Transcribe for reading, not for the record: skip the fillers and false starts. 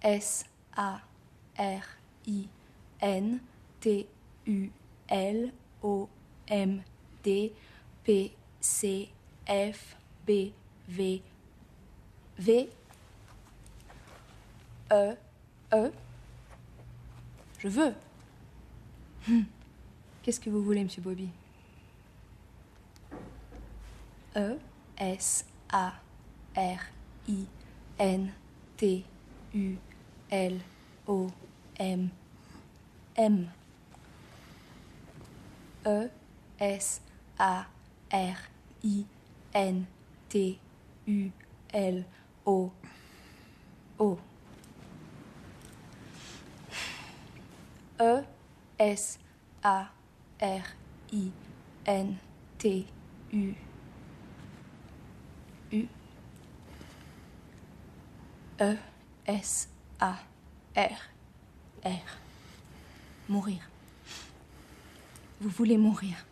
S-A-R-I-N-T-U-L-O-M-D P-C-F-B-V V E je veux. Qu'est-ce que vous voulez, monsieur Bobby? E-S-A-R-I-N-T-U-L-O-M E-S-A-R-I-N-T-U-L-O E-S-A-R-I-N-T-U E-S-A-R-R. Mourir. Vous voulez mourir.